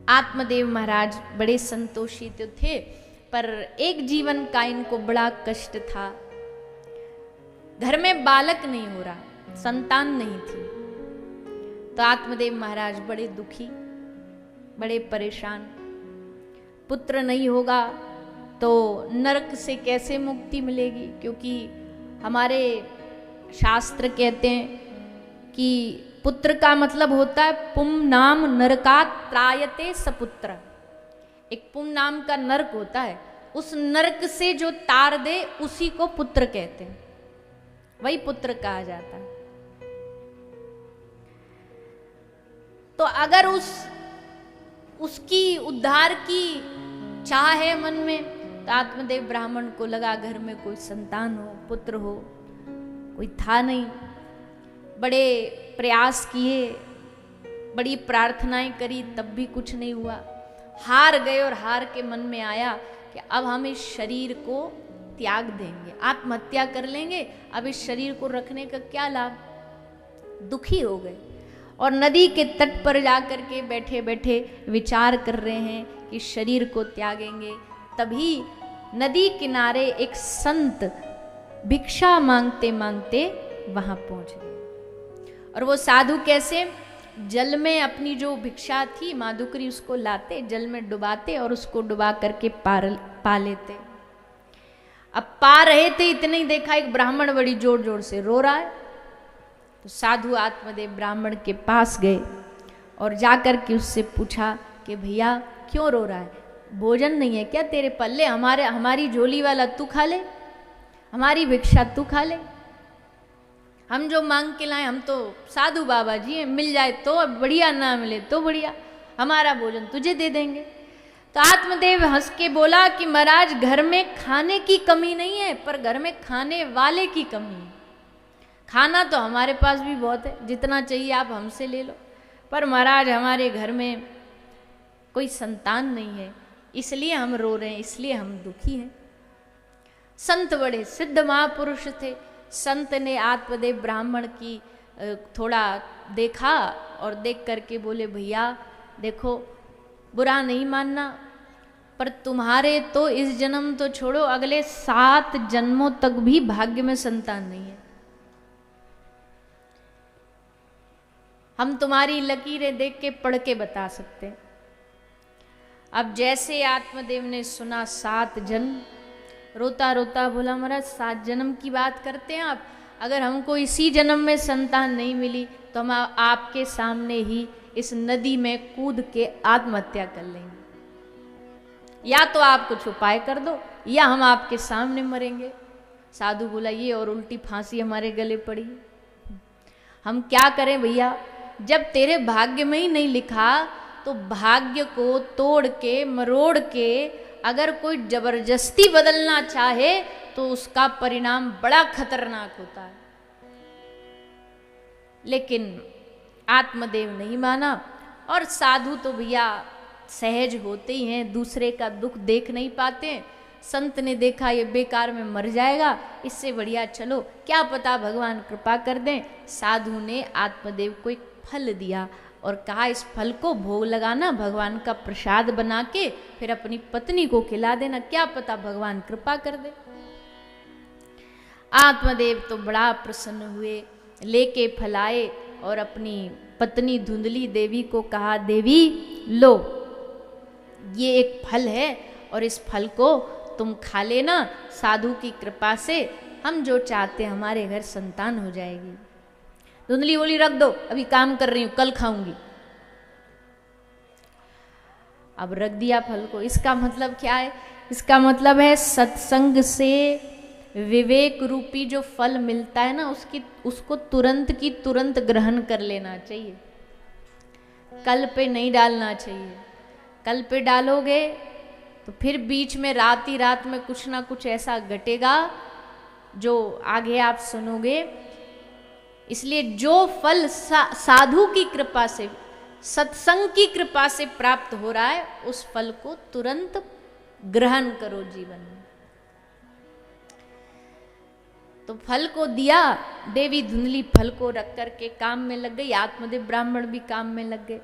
आत्मदेव महाराज बड़े संतोषी तो थे, पर एक जीवन का इनको बड़ा कष्ट था। घर में बालक नहीं हो रहा, संतान नहीं थी। तो आत्मदेव महाराज बड़े दुखी, बड़े परेशान। पुत्र नहीं होगा तो नरक से कैसे मुक्ति मिलेगी, क्योंकि हमारे शास्त्र कहते हैं कि पुत्र का मतलब होता है पुम नाम नरकात् त्रायते सपुत्र। एक पुम नाम का नरक होता है, उस नरक से जो तार दे उसी को पुत्र कहते हैं, वही पुत्र कहा जाता है। तो अगर उसकी उद्धार की चाह है मन में, तो आत्मदेव ब्राह्मण को लगा घर में कोई संतान हो, पुत्र हो, कोई था नहीं। बड़े प्रयास किए, बड़ी प्रार्थनाएं करी, तब भी कुछ नहीं हुआ। हार गए और हार के मन में आया कि अब हम इस शरीर को त्याग देंगे, आत्महत्या कर लेंगे, अब इस शरीर को रखने का क्या लाभ। दुखी हो गए और नदी के तट पर जाकर के बैठे बैठे विचार कर रहे हैं कि शरीर को त्यागेंगे। तभी नदी किनारे एक संत भिक्षा मांगते मांगते वहां पहुंच गए। और वो साधु कैसे, जल में अपनी जो भिक्षा थी माधुकरी उसको लाते, जल में डुबाते और उसको डुबा करके पा लेते। अब पा रहे थे, इतने ही देखा एक ब्राह्मण बड़ी जोर जोर से रो रहा है। तो साधु आत्मदेव ब्राह्मण के पास गए और जाकर के उससे पूछा कि भैया क्यों रो रहा है, भोजन नहीं है क्या तेरे पल्ले, हमारी झोली वाला तू खा ले, हमारी भिक्षा तू खा ले। हम जो मांग के लाए, हम तो साधु बाबा जी हैं, मिल जाए तो बढ़िया, ना मिले तो बढ़िया, हमारा भोजन तुझे दे देंगे। तो आत्मदेव हंस के बोला कि महाराज घर में खाने की कमी नहीं है, पर घर में खाने वाले की कमी है। खाना तो हमारे पास भी बहुत है, जितना चाहिए आप हमसे ले लो, पर महाराज हमारे घर में कोई संतान नहीं है, इसलिए हम रो रहे हैं, इसलिए हम दुखी हैं। संत बड़े सिद्ध महापुरुष थे। संत ने आत्मदेव ब्राह्मण की थोड़ा देखा और देख करके बोले भैया देखो, बुरा नहीं मानना, पर तुम्हारे तो इस जन्म तो छोड़ो, अगले 7 जन्मों तक भी भाग्य में संतान नहीं है। हम तुम्हारी लकीरें देख के पढ़ के बता सकते हैं। अब जैसे आत्मदेव ने सुना 7 जन्म, रोता रोता बोला महाराज 7 जन्म की बात करते हैं आप, अगर हमको इसी जन्म में संतान नहीं मिली तो हम आपके सामने ही इस नदी में कूद के आत्महत्या कर लेंगे, या तो आप कुछ उपाय कर दो या हम आपके सामने मरेंगे। साधु बोला ये और उल्टी फांसी हमारे गले पड़ी, हम क्या करें भैया, जब तेरे भाग्य में ही नहीं लिखा तो भाग्य को तोड़ के मरोड़ के अगर कोई जबरदस्ती बदलना चाहे तो उसका परिणाम बड़ा खतरनाक होता है। लेकिन आत्मदेव नहीं माना, और साधु तो भैया सहज होते ही हैं, दूसरे का दुख देख नहीं पाते हैं। संत ने देखा ये बेकार में मर जाएगा, इससे बढ़िया चलो क्या पता भगवान कृपा कर दें। साधु ने आत्मदेव को एक फल दिया और कहा इस फल को भोग लगाना, भगवान का प्रसाद बना के फिर अपनी पत्नी को खिला देना, क्या पता भगवान कृपा कर दे। आत्मदेव तो बड़ा प्रसन्न हुए, लेके फल आए और अपनी पत्नी धुंधली देवी को कहा देवी लो ये एक फल है और इस फल को तुम खा लेना, साधु की कृपा से हम जो चाहते हमारे घर संतान हो जाएगी। धुंधली बोली रख दो, अभी काम कर रही हूं, कल खाऊंगी। अब रख दिया फल को। इसका मतलब क्या है, इसका मतलब है सत्संग से विवेक रूपी जो फल मिलता है ना, उसको तुरंत की तुरंत ग्रहण कर लेना चाहिए, कल पे नहीं डालना चाहिए। कल पे डालोगे तो फिर बीच में रात ही रात में कुछ ना कुछ ऐसा घटेगा जो आगे आप सुनोगे। इसलिए जो फल साधु की कृपा से, सत्संग की कृपा से प्राप्त हो रहा है, उस फल को तुरंत ग्रहण करो जीवन में। तो फल को दिया, देवी धुंधली फल को रख करके काम में लग गई, आत्मदेव ब्राह्मण भी काम में लग गए।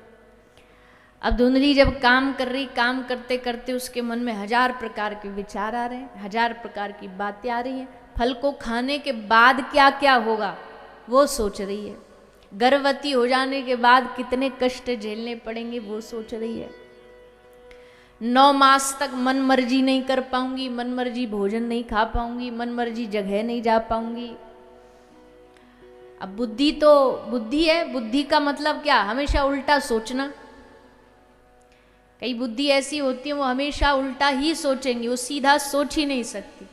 अब धुंधली जब काम कर रही, काम करते करते उसके मन में 1000 प्रकार के विचार आ रहे हैं, 1000 प्रकार की बातें आ रही हैं। फल को खाने के बाद क्या क्या होगा वो सोच रही है, गर्भवती हो जाने के बाद कितने कष्ट झेलने पड़ेंगे वो सोच रही है। 9 मास तक मन मर्जी नहीं कर पाऊंगी, मन मर्जी भोजन नहीं खा पाऊंगी, मन मर्जी जगह नहीं जा पाऊंगी। अब बुद्धि तो बुद्धि है, बुद्धि का मतलब क्या, हमेशा उल्टा सोचना। कई बुद्धि ऐसी होती है वो हमेशा उल्टा ही सोचेंगी, वो सीधा सोच ही नहीं सकती,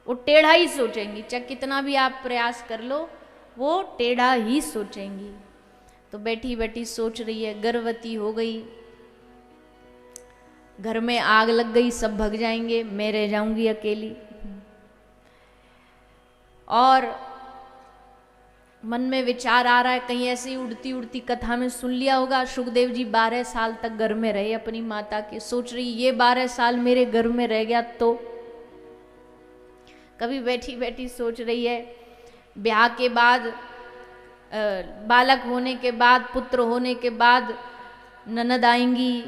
वो टेढ़ा ही सोचेंगी। चाहे कितना भी आप प्रयास कर लो वो टेढ़ा ही सोचेंगी। तो बैठी बैठी सोच रही है, गर्भवती हो गई, घर में आग लग गई, सब भग जाएंगे, मैं रह जाऊंगी अकेली। और मन में विचार आ रहा है, कहीं ऐसे ही उड़ती उड़ती कथा में सुन लिया होगा, सुखदेव जी 12 साल तक घर में रहे अपनी माता के। सोच रही ये 12 साल मेरे घर में रह गया तो। कभी बैठी बैठी सोच रही है, ब्याह के बाद, बालक होने के बाद, पुत्र होने के बाद ननद आएंगी,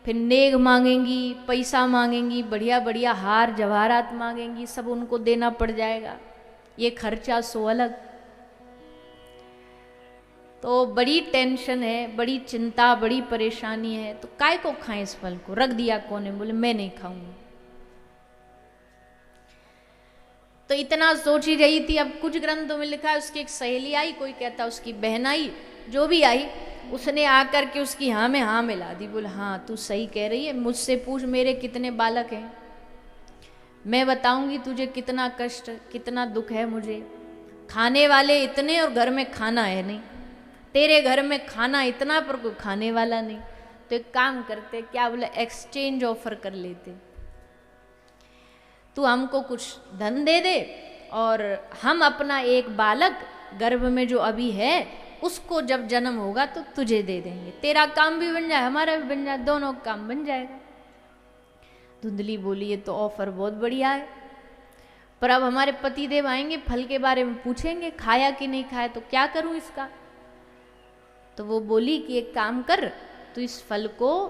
फिर नेग मांगेंगी, पैसा मांगेंगी, बढ़िया बढ़िया हार जवाहरात मांगेंगी, सब उनको देना पड़ जाएगा, ये खर्चा सो अलग। तो बड़ी टेंशन है, बड़ी चिंता, बड़ी परेशानी है। तो काय को खाएं इस फल को, रख दिया कोने, बोले मैं नहीं खाऊंगी। तो इतना सोच ही रही थी। अब कुछ ग्रंथों में लिखा है उसकी एक सहेली आई, कोई कहता उसकी बहन आई, जो भी आई उसने आकर के उसकी हाँ में हाँ मिला दी। बोले हाँ तू सही कह रही है, मुझसे पूछ मेरे कितने बालक हैं, मैं बताऊंगी तुझे कितना कष्ट, कितना दुख है मुझे। खाने वाले इतने और घर में खाना है नहीं, तेरे घर में खाना इतना पर कोई खाने वाला नहीं। तो एक काम करते, क्या बोले, एक्सचेंज ऑफर कर लेते, तू हमको कुछ धन दे दे और हम अपना एक बालक गर्भ में जो अभी है उसको जब जन्म होगा तो तुझे दे देंगे, तेरा काम भी बन जाए हमारा भी बन जाए, दोनों काम बन जाएगा। धुंधली बोली ये तो ऑफर बहुत बढ़िया है, पर अब हमारे पतिदेव आएंगे, फल के बारे में पूछेंगे, खाया कि नहीं खाया, तो क्या करूं इसका। तो वो बोली कि एक काम कर, तू इस फल को,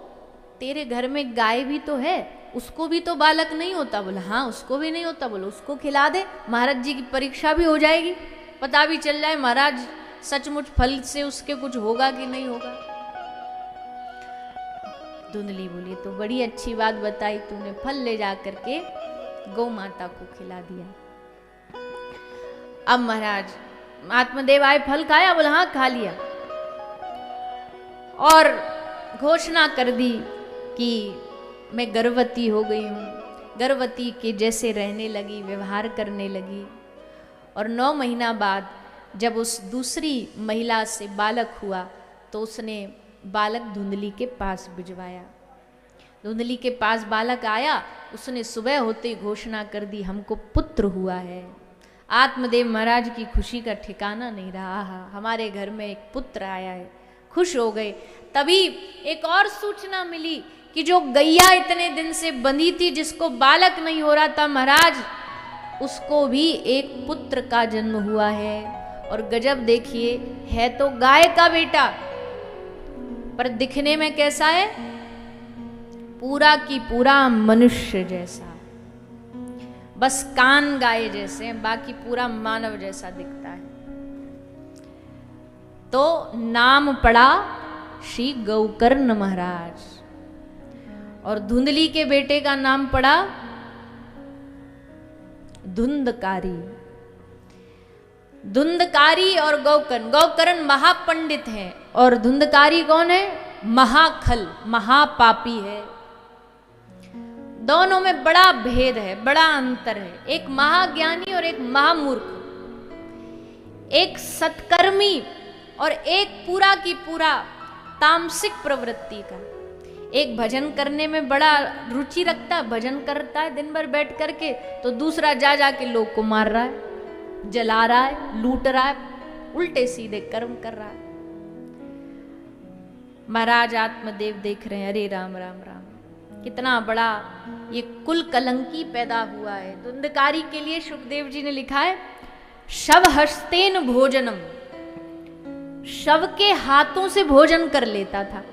तेरे घर में गाय भी तो है, उसको भी तो बालक नहीं होता। बोला हाँ उसको भी नहीं होता। बोला उसको खिला दे, महाराज जी की परीक्षा भी हो जाएगी, पता भी चल जाए महाराज सचमुच फल से उसके कुछ होगा कि नहीं होगा। धुंधली बोली तो बड़ी अच्छी बात बताई तूने, फल ले जा करके गौ माता को खिला दिया। अब महाराज आत्मदेव आए, फल खाया, बोला हाँ खा लिया, और घोषणा कर दी कि मैं गर्भवती हो गई हूँ। गर्भवती के जैसे रहने लगी, व्यवहार करने लगी। और 9 महीना बाद जब उस दूसरी महिला से बालक हुआ तो उसने बालक धुंधली के पास भिजवाया। धुंधली के पास बालक आया, उसने सुबह होते ही घोषणा कर दी हमको पुत्र हुआ है। आत्मदेव महाराज की खुशी का ठिकाना नहीं रहा, हमारे घर में एक पुत्र आया है, खुश हो गए। तभी एक और सूचना मिली कि जो गैया इतने दिन से बंधी थी, जिसको बालक नहीं हो रहा था महाराज, उसको भी एक पुत्र का जन्म हुआ है। और गजब देखिए, है तो गाय का बेटा, पर दिखने में कैसा है, पूरा की पूरा मनुष्य जैसा, बस कान गाय जैसे, बाकी पूरा मानव जैसा दिखता है। तो नाम पड़ा श्री गौकर्ण महाराज, और धुंधली के बेटे का नाम पड़ा धुंधकारी। धुंधकारी और गौकर्ण, गौकर्ण महापंडित हैं और धुंधकारी कौन है, महाखल, महापापी है। दोनों में बड़ा भेद है, बड़ा अंतर है, एक महाज्ञानी और एक महामूर्ख, एक सत्कर्मी और एक पूरा की पूरा तामसिक प्रवृत्ति का। एक भजन करने में बड़ा रुचि रखता है, भजन करता है दिन भर बैठ करके, तो दूसरा जा जाके लोग को मार रहा है, जला रहा है, लूट रहा है, उल्टे सीधे कर्म कर रहा है। महाराज आत्मदेव देख रहे हैं, अरे राम राम राम, कितना बड़ा ये कुल कलंकी पैदा हुआ है। धुंधकारी के लिए सुखदेव जी ने लिखा है, शव हस्तेन भोजनम, शव के हाथों से भोजन कर लेता था।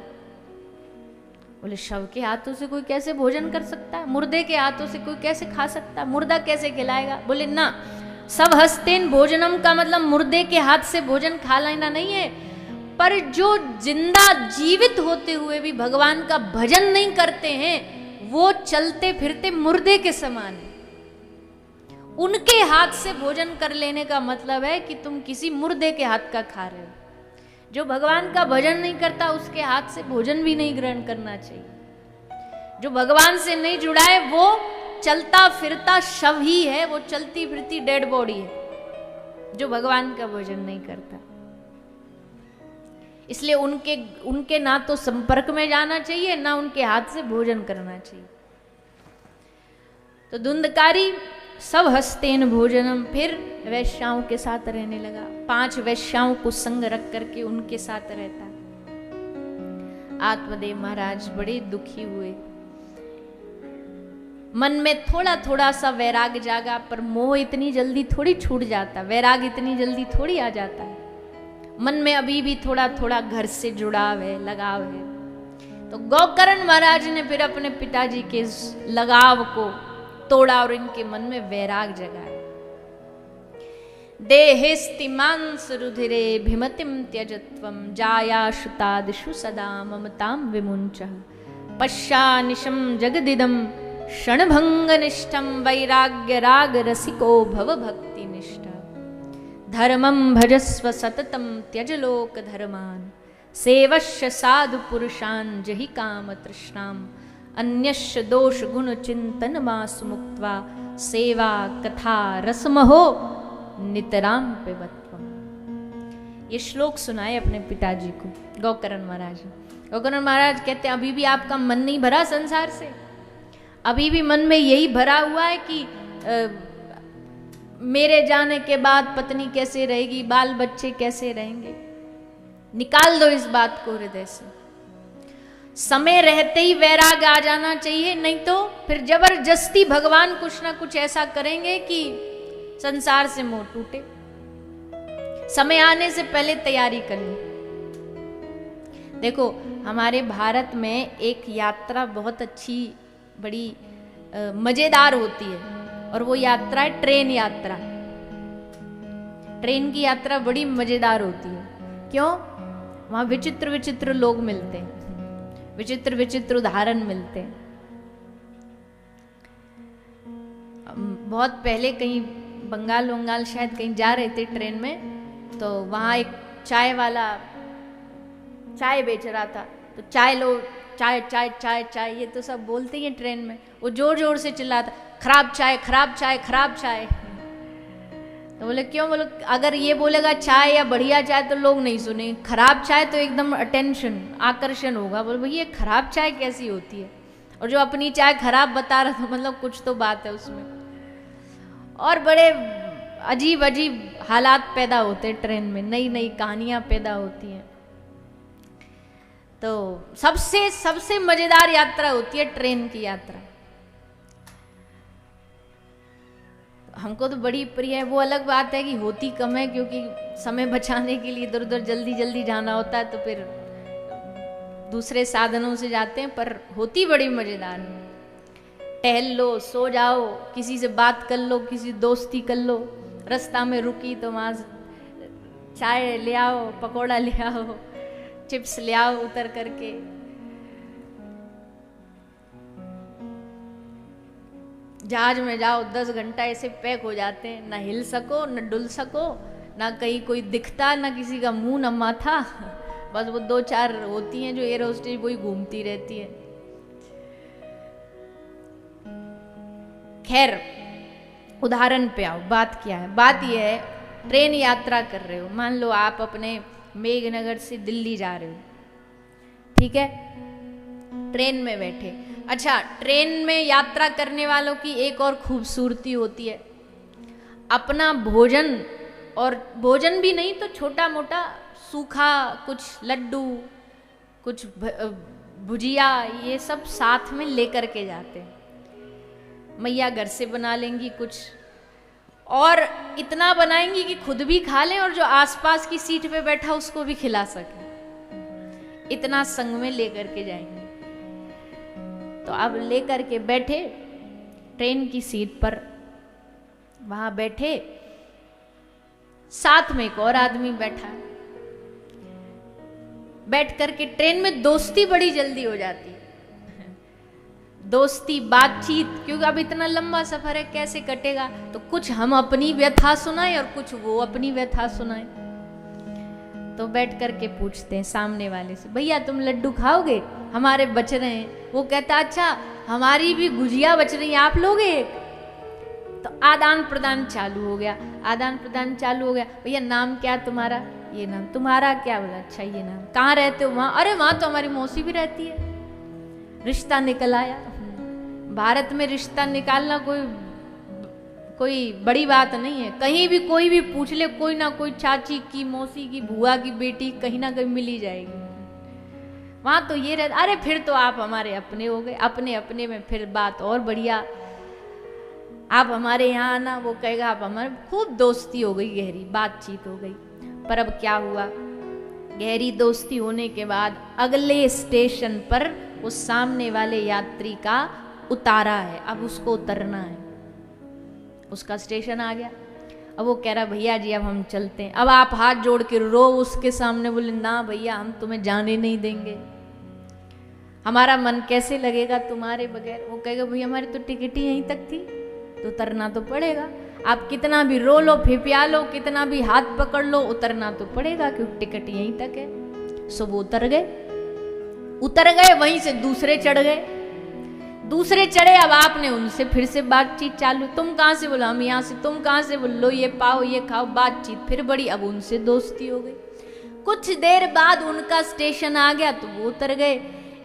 बोले शव के हाथों से कोई कैसे भोजन कर सकता है, मुर्दे के हाथों से कोई कैसे खा सकता है, मुर्दा कैसे खिलाएगा? बोले ना, सब हस्तेन भोजनम का मतलब मुर्दे के हाथ से भोजन खा लेना नहीं है, पर जो जिंदा जीवित होते हुए भी भगवान का भजन नहीं करते हैं वो चलते फिरते मुर्दे के समान है। उनके हाथ से भोजन कर लेने का मतलब है कि तुम किसी मुर्दे के हाथ का खा रहे हो। जो भगवान का भजन नहीं करता उसके हाथ से भोजन भी नहीं ग्रहण करना चाहिए। जो भगवान से नहीं जुड़ा है वो चलता फिरता शव ही है, वो चलती फिरती डेड बॉडी है जो भगवान का भजन नहीं करता। इसलिए उनके ना तो संपर्क में जाना चाहिए ना उनके हाथ से भोजन करना चाहिए। तो धुंधकारी सब हस्तेन भोजनम, फिर वैश्याओं के साथ रहने लगा। 5 वैश्याओं को संग रख करके उनके साथ रहता। आत्मदेव महाराज बड़े दुखी हुए, मन में थोड़ा थोड़ा सा वैराग जागा, पर मोह इतनी जल्दी थोड़ी छूट जाता, वैराग इतनी जल्दी थोड़ी आ जाता है। मन में अभी भी थोड़ा थोड़ा घर से जुड़ाव है, लगाव है। तो गोकर्ण महाराज ने फिर अपने पिताजी के लगाव को तोड़ा और इनके मन में वैराग जगाया। देहेस्तिमांस रुधिरे भिमतिम त्यजत्वम जायाशुतादिषु सदा ममताम विमुञ्चः पश्यानिशं जगदिदं क्षणभंगनिष्ठं वैराग्य राग रसिको भव भक्तिनिष्ठ धर्मं भजस्व सततं त्यज लोक धर्मान् सेवश्य साधु पुरुषान् जहि काम तृष्णाम् अन्यस्य दोष गुण चिंतन मासु मुक्त्वा सेवा कथा रसमहो नितराम पिबत्वम। ये श्लोक सुनाए अपने पिताजी को गोकर्ण महाराज। गोकर्ण महाराज कहते हैं अभी भी आपका मन नहीं भरा संसार से, अभी भी मन में यही भरा हुआ है कि मेरे जाने के बाद पत्नी कैसे रहेगी, बाल बच्चे कैसे रहेंगे। निकाल दो इस बात को हृदय से। समय रहते ही वैराग आ जाना चाहिए, नहीं तो फिर जबरदस्ती भगवान कुछ ना कुछ ऐसा करेंगे कि संसार से मोह टूटे। समय आने से पहले तैयारी कर लो। देखो हमारे भारत में एक यात्रा बहुत अच्छी बड़ी मजेदार होती है और वो यात्रा है ट्रेन यात्रा। ट्रेन की यात्रा बड़ी मजेदार होती है। क्यों? वहां विचित्र विचित्र लोग मिलते हैं, विचित्र विचित्र उदाहरण मिलते हैं। बहुत पहले कहीं बंगाल शायद कहीं जा रहे थे ट्रेन में, तो वहाँ एक चाय वाला चाय बेच रहा था। तो चाय लो, चाय चाय चाय चाय, ये तो सब बोलते ही हैं ट्रेन में। वो जोर जोर से चिल्लाता खराब चाय खराब चाय खराब चाय। तो बोले क्यों? बोले अगर ये बोलेगा चाय या बढ़िया चाय तो लोग नहीं सुने, खराब चाय तो एकदम अटेंशन आकर्षण होगा। बोले भैया खराब चाय कैसी होती है? और जो अपनी चाय खराब बता रहा था मतलब कुछ तो बात है उसमें। और बड़े अजीब अजीब हालात पैदा होते हैं ट्रेन में, नई नई कहानियां पैदा होती हैं। तो सबसे मजेदार यात्रा होती है ट्रेन की यात्रा। हमको तो बड़ी प्रिय है। वो अलग बात है कि होती कम है, क्योंकि समय बचाने के लिए इधर उधर जल्दी जल्दी जाना होता है, तो फिर दूसरे साधनों से जाते हैं, पर होती बड़ी मजेदार है। टहल लो, सो जाओ, किसी से बात कर लो, किसी दोस्ती कर लो, रास्ता में रुकी तो वहाँ चाय ले आओ, पकौड़ा ले आओ, चिप्स ले आओ उतर करके। जहाज में जाओ 10 घंटा ऐसे पैक हो जाते हैं, ना हिल सको ना डुल सको, ना कहीं कोई दिखता, ना किसी का मुंह ना माथा। बस वो 2-4 होती हैं जो एयर होस्टेज वही घूमती रहती है। खैर उदाहरण पे आओ। बात क्या है? बात यह है, ट्रेन यात्रा कर रहे हो। मान लो आप अपने मेघनगर से दिल्ली जा रहे हो, ठीक है? ट्रेन में बैठे। अच्छा, ट्रेन में यात्रा करने वालों की एक और खूबसूरती होती है, अपना भोजन, और भोजन भी नहीं तो छोटा मोटा सूखा, कुछ लड्डू, कुछ भुजिया, ये सब साथ में लेकर के जाते हैं। मैया घर से बना लेंगी कुछ, और इतना बनाएंगी कि खुद भी खा लें और जो आसपास की सीट पे बैठा उसको भी खिला सके। इतना संग में लेकर के जाएंगे। तो अब लेकर के बैठे ट्रेन की सीट पर, वहां बैठे, साथ में एक और आदमी बैठा है। बैठ करके ट्रेन में दोस्ती बड़ी जल्दी हो जाती है, दोस्ती, बातचीत, क्योंकि अब इतना लंबा सफर है, कैसे कटेगा। तो कुछ हम अपनी व्यथा सुनाए और कुछ वो अपनी व्यथा सुनाए। तो बैठ करके पूछते हैं सामने वाले से, भैया तुम लड्डू खाओगे, हमारे बच रहे हैं। वो कहता अच्छा हमारी भी गुजिया बच रही है, आप लोगे एक। तो आदान प्रदान चालू हो गया, आदान प्रदान चालू हो गया। भैया नाम क्या तुम्हारा? ये नाम। तुम्हारा क्या? बोला अच्छा ये नाम। कहाँ रहते हो? वहां। अरे वहां तो हमारी मौसी भी रहती है। रिश्ता निकल आया। भारत में रिश्ता निकालना कोई बड़ी बात नहीं है। कहीं भी कोई भी पूछ ले, कोई ना कोई चाची की, मौसी की, बुआ की बेटी कहीं ना कहीं मिल ही जाएगी। वहां तो ये रहता, अरे फिर तो आप हमारे अपने हो गए। अपने अपने में फिर बात और बढ़िया, आप हमारे यहाँ आना, वो कहेगा आप हमारे। खूब दोस्ती हो गई, गहरी बातचीत हो गई। पर अब क्या हुआ, गहरी दोस्ती होने के बाद अगले स्टेशन पर उस सामने वाले यात्री का उतारा है, अब उसको उतरना है। उसका स्टेशन आ गया। अब वो कह रहा भैया जी अब हम चलते हैं। अब आप हाथ जोड़ के रो उसके सामने, बोले ना भैया हम तुम्हें जाने नहीं देंगे, हमारा मन कैसे लगेगा तुम्हारे बगैर। वो कहेगा भैया हमारी तो टिकट ही यहीं तक थी, तो उतरना तो पड़ेगा। आप कितना भी रो लो, फिपिया लो, कितना भी हाथ पकड़ लो, उतरना तो पड़ेगा क्योंकि टिकट यहीं तक है। सो वो उतर गए, वहीं से दूसरे चढ़ गए, दूसरे चढ़े। अब आपने उनसे फिर से बातचीत चालू, तुम कहाँ से? बोला हम यहाँ से। तुम कहाँ से? बोलो ये पाओ ये खाओ। बातचीत फिर बड़ी, अब उनसे दोस्ती हो गई। कुछ देर बाद उनका स्टेशन आ गया तो वो उतर गए।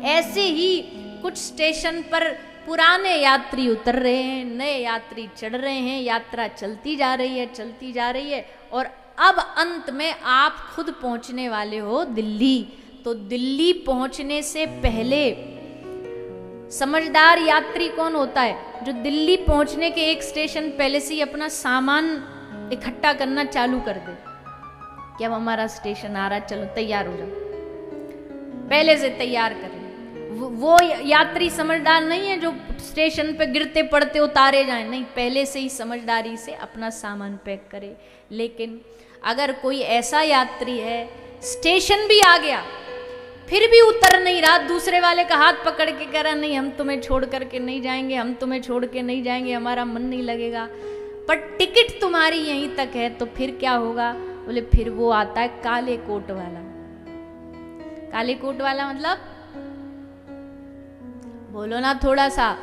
ऐसे ही कुछ स्टेशन पर पुराने यात्री उतर रहे हैं, नए यात्री चढ़ रहे हैं, यात्रा चलती जा रही है। और अब अंत में आप खुद पहुंचने वाले हो दिल्ली। तो दिल्ली पहुंचने से पहले समझदार यात्री कौन होता है? जो दिल्ली पहुंचने के एक स्टेशन पहले से ही अपना सामान इकट्ठा करना चालू कर दे कि अब हमारा स्टेशन आ रहा है, चलो तैयार हो जाओ, पहले से तैयार कर ले। वो यात्री समझदार नहीं है जो स्टेशन पे गिरते पड़ते उतारे जाए, नहीं, पहले से ही समझदारी से अपना सामान पैक करे। लेकिन अगर कोई ऐसा यात्री है स्टेशन भी आ गया फिर भी उतर नहीं रहा, दूसरे वाले का हाथ पकड़ के कह रहा नहीं हम तुम्हें छोड़ करके नहीं जाएंगे, हम तुम्हें छोड़ के नहीं जाएंगे, हमारा मन नहीं लगेगा, पर टिकट तुम्हारी यहीं तक है, तो फिर क्या होगा? बोले फिर वो आता है काले कोट वाला। काले कोट वाला मतलब बोलो ना थोड़ा सा।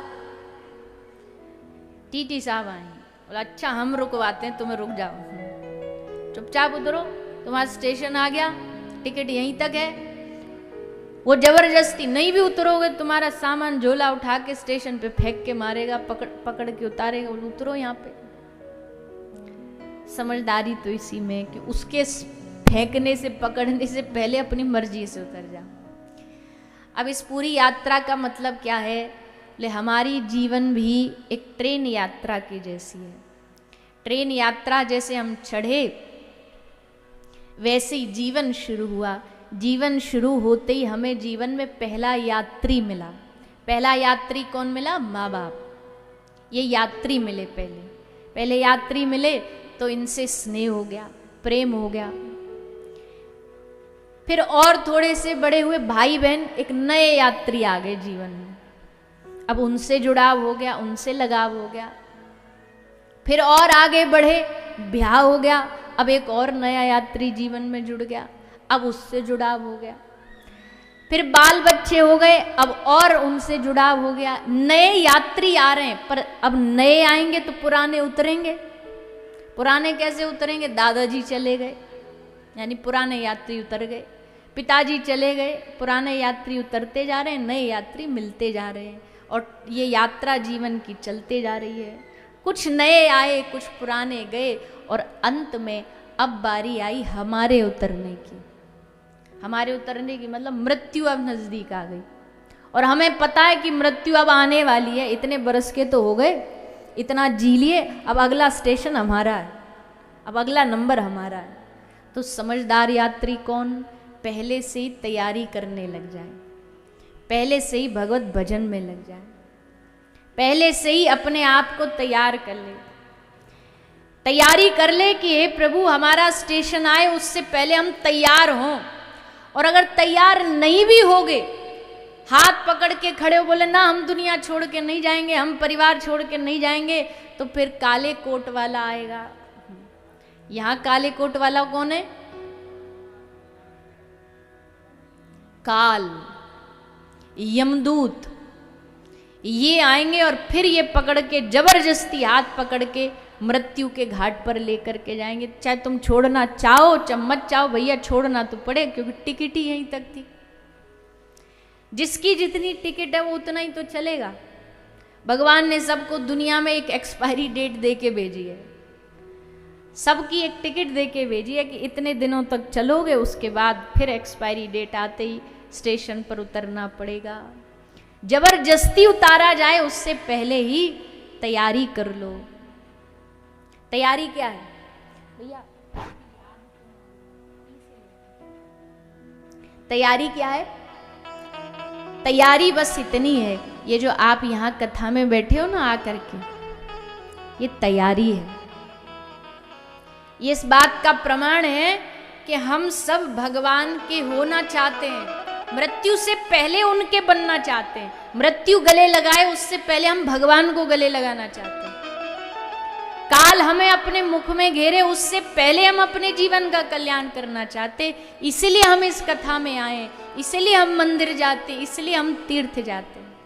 टीटी साहब आए, बोला अच्छा हम रुकवाते हैं, तुम्हें रुक जाओ, चुपचाप उतरो, तुम्हारा स्टेशन आ गया, टिकट यहीं तक है। वो जबरदस्ती नहीं भी उतरोगे, तुम्हारा सामान झोला उठा के स्टेशन पे फेंक के मारेगा, पकड़ के उतारेगा, बोले उतरो यहाँ पे। समझदारी तो इसी में कि उसके फेंकने से, पकड़ने से पहले अपनी मर्जी से उतर जा। अब इस पूरी यात्रा का मतलब क्या है? ले हमारी जीवन भी एक ट्रेन यात्रा की जैसी है। ट्रेन यात्रा जैसे हम चढ़े वैसे ही जीवन शुरू हुआ। जीवन शुरू होते ही हमें जीवन में पहला यात्री मिला। पहला यात्री कौन मिला? माँ बाप। ये यात्री मिले, पहले यात्री मिले तो इनसे स्नेह हो गया, प्रेम हो गया। फिर और थोड़े से बड़े हुए भाई बहन, एक नए यात्री आ गए जीवन में, अब उनसे जुड़ाव हो गया, उनसे लगाव हो गया। फिर और आगे बढ़े, ब्याह हो गया, अब एक और नया यात्री जीवन में जुड़ गया, अब उससे जुड़ाव हो गया। फिर बाल बच्चे हो गए, अब और उनसे जुड़ाव हो गया। नए यात्री आ रहे हैं, पर अब नए आएंगे तो पुराने उतरेंगे। पुराने कैसे उतरेंगे? दादाजी चले गए, यानी पुराने यात्री उतर गए। पिताजी चले गए, पुराने यात्री उतरते जा रहे हैं, नए यात्री मिलते जा रहे हैं, और ये यात्रा जीवन की चलते जा रही है। कुछ नए आए, कुछ पुराने गए, और अंत में अब बारी आई हमारे उतरने की। हमारे उतरने की मतलब मृत्यु अब नजदीक आ गई, और हमें पता है कि मृत्यु अब आने वाली है। इतने बरस के तो हो गए, इतना जी लिए, अब अगला स्टेशन हमारा है, अब अगला नंबर हमारा है। तो समझदार यात्री कौन? पहले से ही तैयारी करने लग जाए, पहले से ही भगवत भजन में लग जाए। पहले से ही अपने आप को तैयार कर ले, तैयारी कर ले कि हे प्रभु हमारा स्टेशन आए उससे पहले हम तैयार हों। और अगर तैयार नहीं भी होगे, हाथ पकड़ के खड़े हो बोले ना हम दुनिया छोड़ के नहीं जाएंगे, हम परिवार छोड़ के नहीं जाएंगे, तो फिर काले कोट वाला आएगा। यहां काले कोट वाला कौन है? काल, यमदूत, ये आएंगे और फिर ये पकड़ के जबरदस्ती हाथ पकड़ के मृत्यु के घाट पर लेकर के जाएंगे। चाहे तुम छोड़ना चाहो चाहे मत चाहो, भैया छोड़ना तो पड़े, क्योंकि टिकट ही यहीं तक थी। जिसकी जितनी टिकट है वो उतना ही तो चलेगा। भगवान ने सबको दुनिया में एक एक्सपायरी डेट दे के भेजी है, सबकी एक टिकट दे के भेजी है कि इतने दिनों तक चलोगे, उसके बाद फिर एक्सपायरी डेट आते ही स्टेशन पर उतरना पड़ेगा। जबरदस्ती उतारा जाए उससे पहले ही तैयारी कर लो। तैयारी क्या है भैया? तैयारी क्या है? तैयारी बस इतनी है, ये जो आप यहां कथा में बैठे हो ना आकर के, ये तैयारी है। ये इस बात का प्रमाण है कि हम सब भगवान के होना चाहते हैं, मृत्यु से पहले उनके बनना चाहते हैं। मृत्यु गले लगाए उससे पहले हम भगवान को गले लगाना चाहते हैं। काल हमें अपने मुख में घेरे उससे पहले हम अपने जीवन का कल्याण करना चाहते, इसलिए हम इस कथा में आए, इसलिए हम मंदिर जाते, इसलिए हम तीर्थ जाते।